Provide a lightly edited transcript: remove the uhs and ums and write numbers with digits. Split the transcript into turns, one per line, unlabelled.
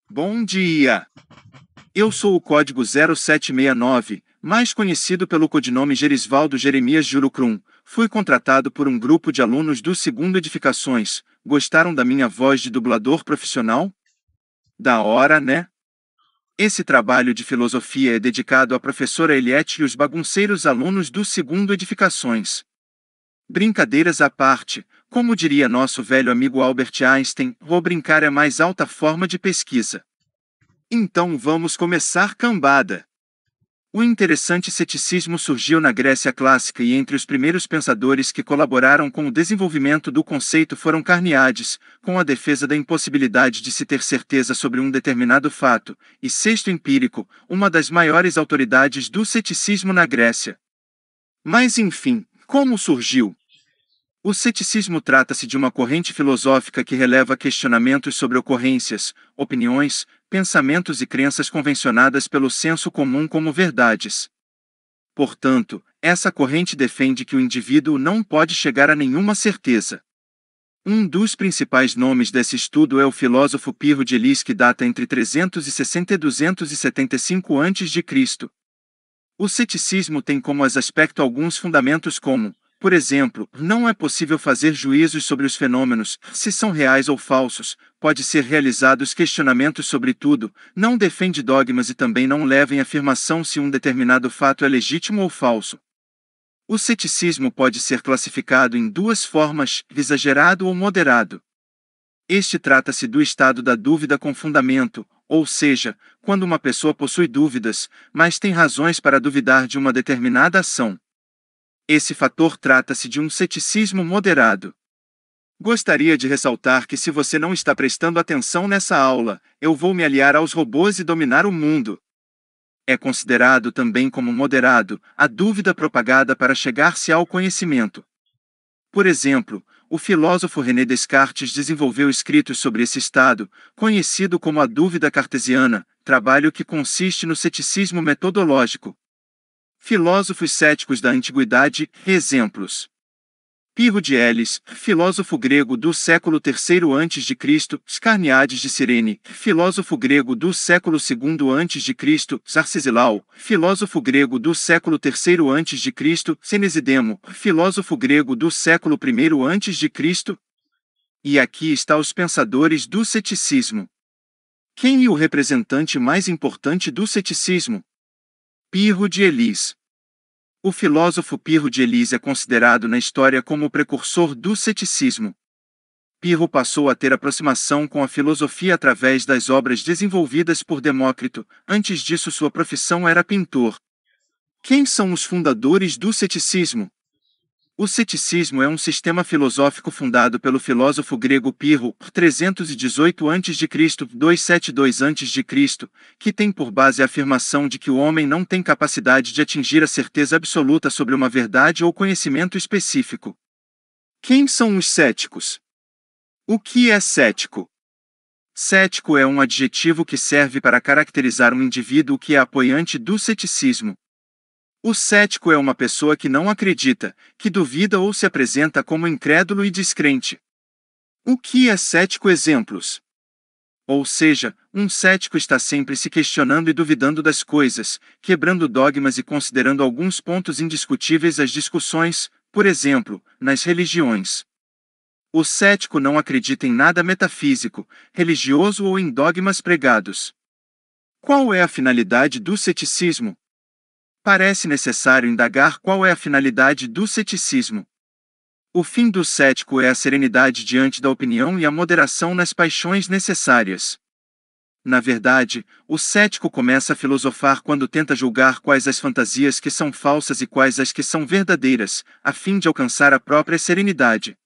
Bom dia! Eu sou o código 0769, mais conhecido pelo codinome Gerisvaldo Jeremias Jurucrum. Fui contratado por um grupo de alunos do Segundo Edificações. Gostaram da minha voz de dublador profissional? Da hora, né? Esse trabalho de filosofia é dedicado à professora Eliette e os bagunceiros alunos do Segundo Edificações. Brincadeiras à parte, como diria nosso velho amigo Albert Einstein, vou brincar é a mais alta forma de pesquisa. Então vamos começar cambada. O interessante ceticismo surgiu na Grécia clássica e entre os primeiros pensadores que colaboraram com o desenvolvimento do conceito foram Carneades, com a defesa da impossibilidade de se ter certeza sobre um determinado fato, e Sexto Empírico, uma das maiores autoridades do ceticismo na Grécia. Mas enfim, como surgiu? O ceticismo trata-se de uma corrente filosófica que releva questionamentos sobre ocorrências, opiniões, pensamentos e crenças convencionadas pelo senso comum como verdades. Portanto, essa corrente defende que o indivíduo não pode chegar a nenhuma certeza. Um dos principais nomes desse estudo é o filósofo Pirro de Elis, que data entre 360 e 275 a.C. O ceticismo tem como aspecto alguns fundamentos como, por exemplo, não é possível fazer juízos sobre os fenômenos, se são reais ou falsos, pode ser realizados questionamentos sobre tudo, não defende dogmas e também não leva em afirmação se um determinado fato é legítimo ou falso. O ceticismo pode ser classificado em duas formas, exagerado ou moderado. Este trata-se do estado da dúvida com fundamento, ou seja, quando uma pessoa possui dúvidas, mas tem razões para duvidar de uma determinada ação. Esse fator trata-se de um ceticismo moderado. Gostaria de ressaltar que se você não está prestando atenção nessa aula, eu vou me aliar aos robôs e dominar o mundo. É considerado também como moderado a dúvida propagada para chegar-se ao conhecimento. Por exemplo, o filósofo René Descartes desenvolveu escritos sobre esse estado, conhecido como a dúvida cartesiana, trabalho que consiste no ceticismo metodológico. Filósofos céticos da antiguidade, exemplos. Pirro de Elis, filósofo grego do século III a.C., Carneades de Cirene, filósofo grego do século II a.C., Sarcisilau, filósofo grego do século III a.C., Cenesidemo, filósofo grego do século I a.C. E aqui está os pensadores do ceticismo. Quem é o representante mais importante do ceticismo? Pirro de Elis. O filósofo Pirro de Elis é considerado na história como o precursor do ceticismo. Pirro passou a ter aproximação com a filosofia através das obras desenvolvidas por Demócrito, antes disso sua profissão era pintor. Quem são os fundadores do ceticismo? O ceticismo é um sistema filosófico fundado pelo filósofo grego Pirro, 318 a.C., 272 a.C., que tem por base a afirmação de que o homem não tem capacidade de atingir a certeza absoluta sobre uma verdade ou conhecimento específico. Quem são os céticos? O que é cético? Cético é um adjetivo que serve para caracterizar um indivíduo que é apoiante do ceticismo. O cético é uma pessoa que não acredita, que duvida ou se apresenta como incrédulo e descrente. O que é cético? Exemplos. Ou seja, um cético está sempre se questionando e duvidando das coisas, quebrando dogmas e considerando alguns pontos indiscutíveis às discussões, por exemplo, nas religiões. O cético não acredita em nada metafísico, religioso ou em dogmas pregados. Qual é a finalidade do ceticismo? Parece necessário indagar qual é a finalidade do ceticismo. O fim do cético é a serenidade diante da opinião e a moderação nas paixões necessárias. Na verdade, o cético começa a filosofar quando tenta julgar quais as fantasias que são falsas e quais as que são verdadeiras, a fim de alcançar a própria serenidade.